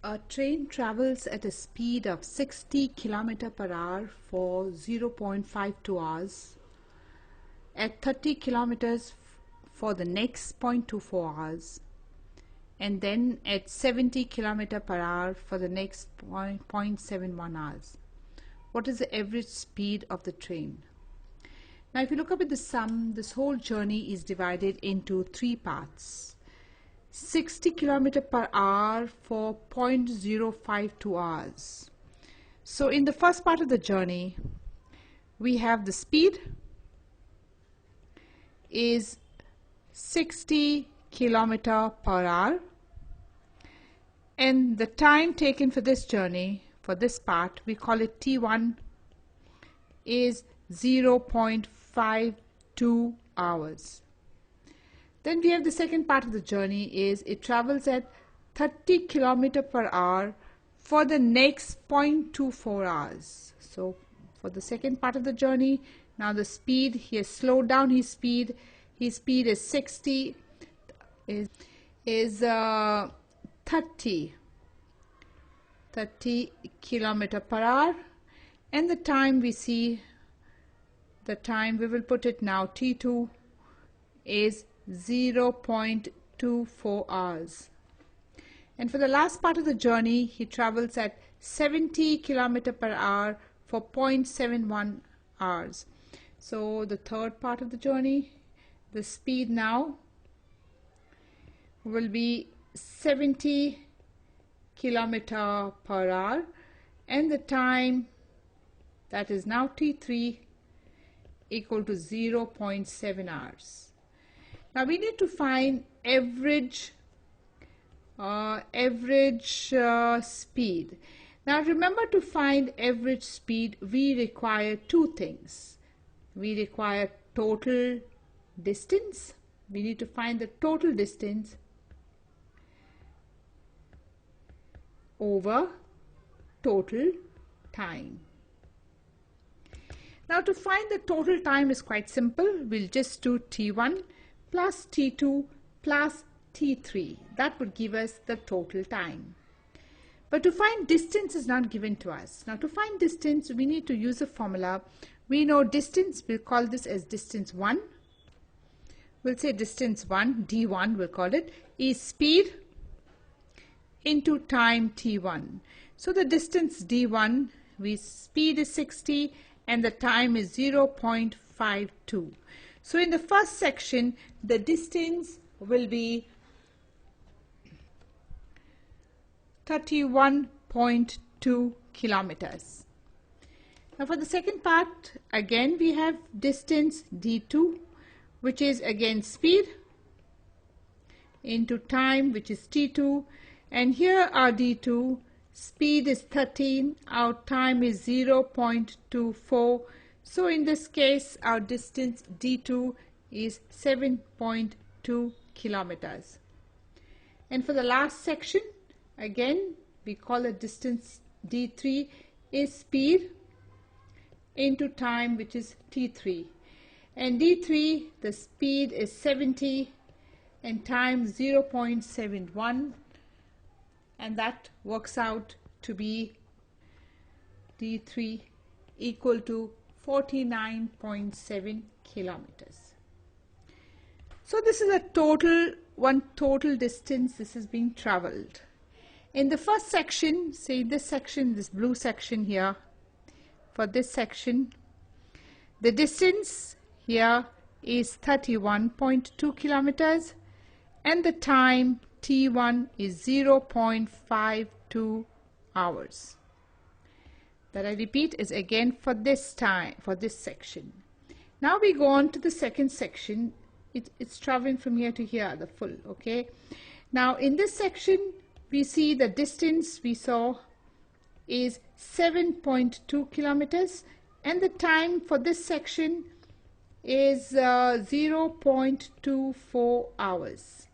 A train travels at a speed of 60 km per hour for 0.52 hours, at 30 kilometers for the next 0.24 hours, and then at 70 km per hour for the next 0.71 hours. What is the average speed of the train? Now if you look up at the sum, this whole journey is divided into three parts. 60 km per hour for 0.052 hours. So in the first part of the journey, we have the speed is 60 km per hour, and the time taken for this journey, for this part, we call it T1, is 0.52 hours. Then we have the second part of the journey is it travels at 30 km per hour for the next 0.24 hours. So for the second part of the journey, now the speed, he has slowed down his speed. His speed is 60, is 30 km per hour, and the time we see, the time we will put it now, T2 is 0.24 hours. And for the last part of the journey, he travels at 70 km per hour for 0.71 hours. So the third part of the journey, the speed now will be 70 km per hour, and the time, that is now T3, equal to 0.7 hours. Now we need to find average speed. Now remember, to find average speed we require two things. We require total distance. We need to find the total distance over total time. Now to find the total time is quite simple. We'll just do T1 plus T2 plus T3. That would give us the total time. But to find distance is not given to us. Now to find distance, we need to use a formula. We know distance, we'll call this as distance 1. We'll say distance 1, D1 we'll call it, is speed into time T1. So the distance D1, speed is 60 and the time is 0.52. So in the first section, the distance will be 31.2 kilometers. Now for the second part, again we have distance D2, which is again speed into time, which is T2, and here our D2, speed is 13, our time is 0.24. So in this case, our distance D2 is 7.2 kilometers. And for the last section, again, we call it distance D3 is speed into time, which is T3. And D3, the speed is 70 and time 0.71, and that works out to be D3 equal to 49.7 kilometers. So this is a total distance this is being traveled. In the first section, say this section, this blue section here, for this section, the distance here is 31.2 kilometers and the time T1 is 0.52 hours. That I repeat is again for this time, for this section. Now we go on to the second section. It's traveling from here to here, the full, okay. Now in this section, we see the distance we saw is 7.2 kilometers and the time for this section is 0.24 hours.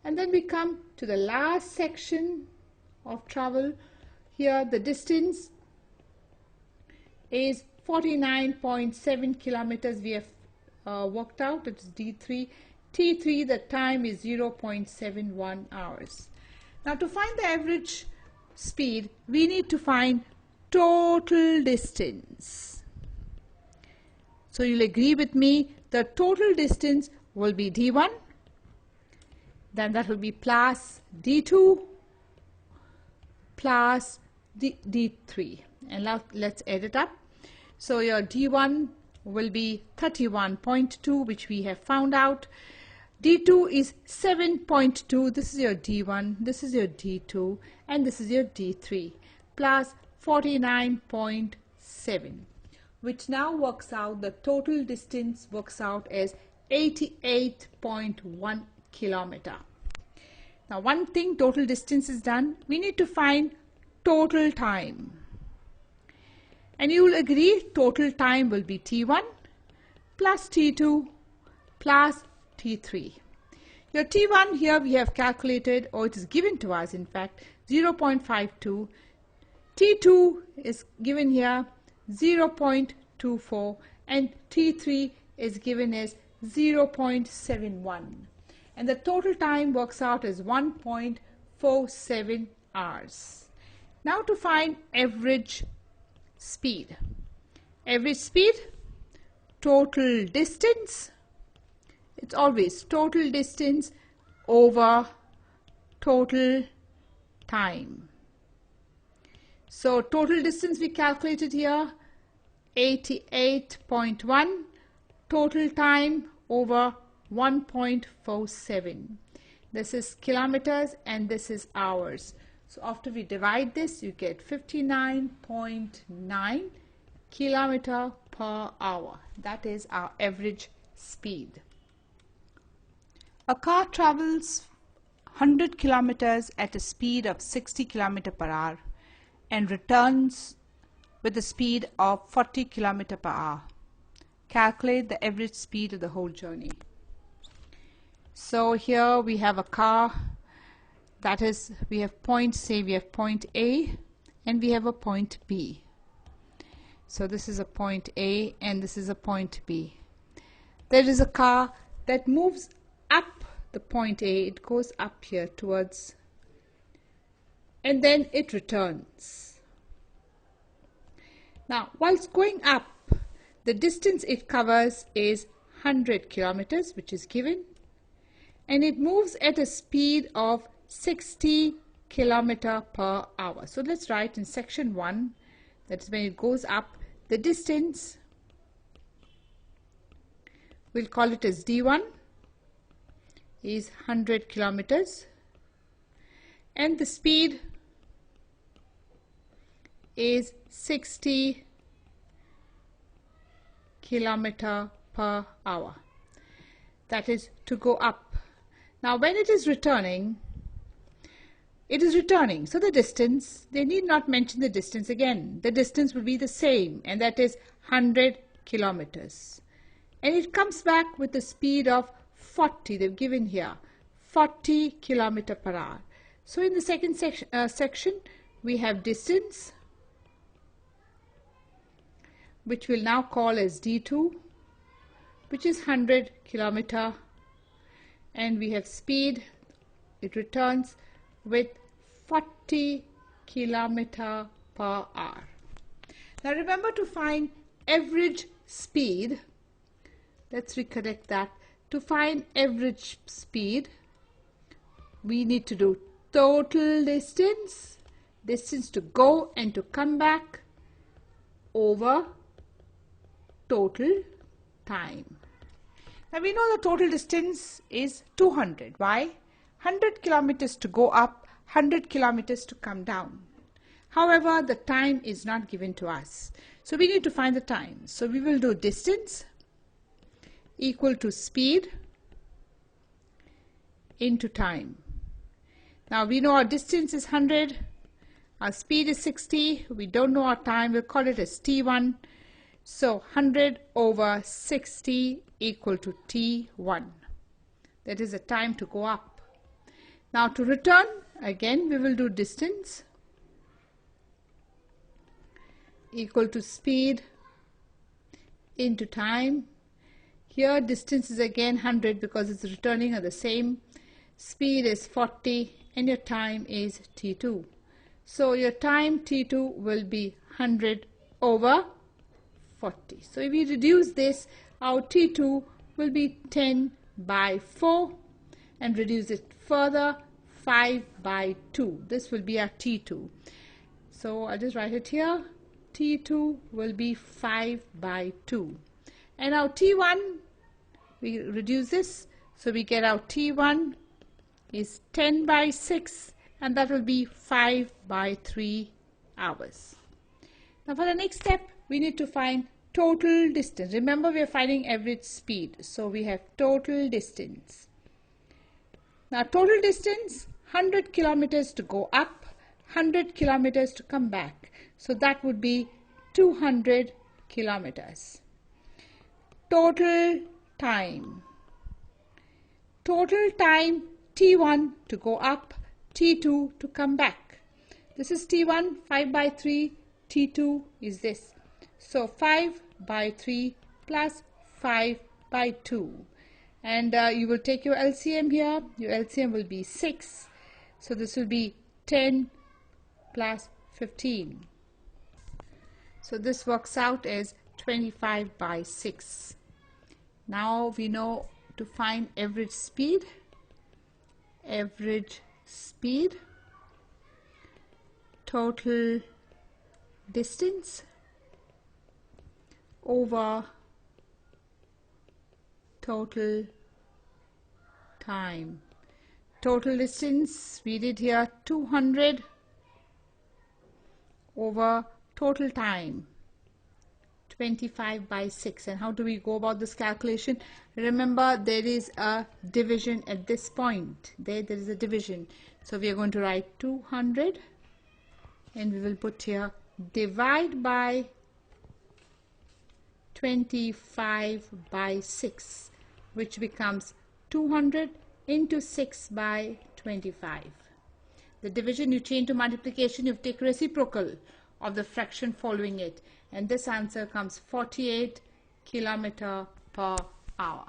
And then we come to the last section of travel. Here the distance is 49.7 kilometers we have worked out. It's D3. T3, the time is 0.71 hours. Now to find the average speed, we need to find total distance. So you'll agree with me, the total distance will be d1, then that will be plus d2 plus d3, and now let's add it up. So your d1 will be 31.2, which we have found out. d2 is 7.2, this is your d1, this is your d2, and this is your d3, plus 49.7, which now works out, the total distance works out as 88.1 kilometer. Now one thing, total distance is done, we need to find total time. And you will agree total time will be t1 plus t2 plus t3. Your t1 here we have calculated, or it is given to us in fact, 0.52. t2 is given here 0.24, and t3 is given as 0.71. And the total time works out as 1.47 hours. Now to find average speed. Average speed, total distance, it's always total distance over total time. So total distance we calculated here, 88.1, total time over 1.47. This is kilometers and this is hours. So after we divide this, you get 59.9 kilometer per hour. That is our average speed. A car travels 100 kilometers at a speed of 60 kilometer per hour and returns with a speed of 40 kilometer per hour. Calculate the average speed of the whole journey. So here we have a car, that is, we have points, say we have point A and we have a point B. So this is a point A and this is a point B. There is a car that moves up the point A, it goes up here towards, and then it returns. Now whilst going up, the distance it covers is 100 kilometers, which is given, and it moves at a speed of 60 kilometer per hour. So let's write in section 1, that is when it goes up, the distance, we'll call it as d1, is 100 kilometers, and the speed is 60 kilometer per hour. That is to go up. Now when it is returning, so the distance, they need not mention the distance again. The distance will be the same, and that is 100 kilometers. And it comes back with the speed of 40, they've given here, 40 kilometer per hour. So in the second section, we have distance, which we'll now call as d2, which is 100 kilometer, and we have speed, it returns with 40 kilometer per hour. Now remember, to find average speed, let's recollect that. To find average speed, we need to do total distance, distance to go and to come back, over total time. Now we know the total distance is 200. Why? 100 kilometers to go up, 100 kilometers to come down. However, the time is not given to us. So we need to find the time. So we will do distance equal to speed into time. Now we know our distance is 100, our speed is 60, we don't know our time, we'll call it as t1. So 100 over 60 equal to t1. That is the time to go up. Now to return, again we will do distance equal to speed into time. Here distance is again 100 because it's returning are the same. Speed is 40 and your time is t2. So your time T2 will be 100 over 40. So if we reduce this, our T2 will be 10 by 4, and reduce it further, 5 by 2. This will be our T2. So I'll just write it here. T2 will be 5 by 2. And our T1, we reduce this, so we get our T1 is 10 by 6, and that will be 5 by 3 hours. Now for the next step, we need to find total distance. Remember, we are finding average speed, so we have total distance. Now total distance, 100 kilometers to go up, 100 kilometers to come back. So that would be 200 kilometers. Total time. Total time T1 to go up, T2 to come back. This is T1, 5 by 3, T2 is this. So 5 by 3 plus 5 by 2. And you will take your LCM here. Your LCM will be 6. So this will be 10 plus 15. So this works out as 25 by 6. Now we know to find average speed. Average speed, total distance over total time. Total distance we did here 200 over total time, 25 by 6. And how do we go about this calculation? Remember, there is a division at this point. There is a division. So we are going to write 200, and we will put here divide by 25 by 6, which becomes 200 into 6 by 25. The division you change to multiplication, you take reciprocal of the fraction following it, and this answer comes 48 kilometer per hour.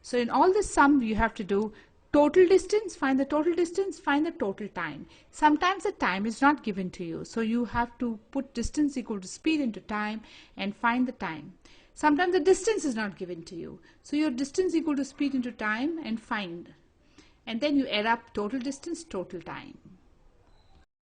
So in all this sum, you have to do total distance, find the total distance, find the total time. Sometimes the time is not given to you, so you have to put distance equal to speed into time and find the time. Sometimes the distance is not given to you, so your distance equal to speed into time and find. And then you add up total distance, total time.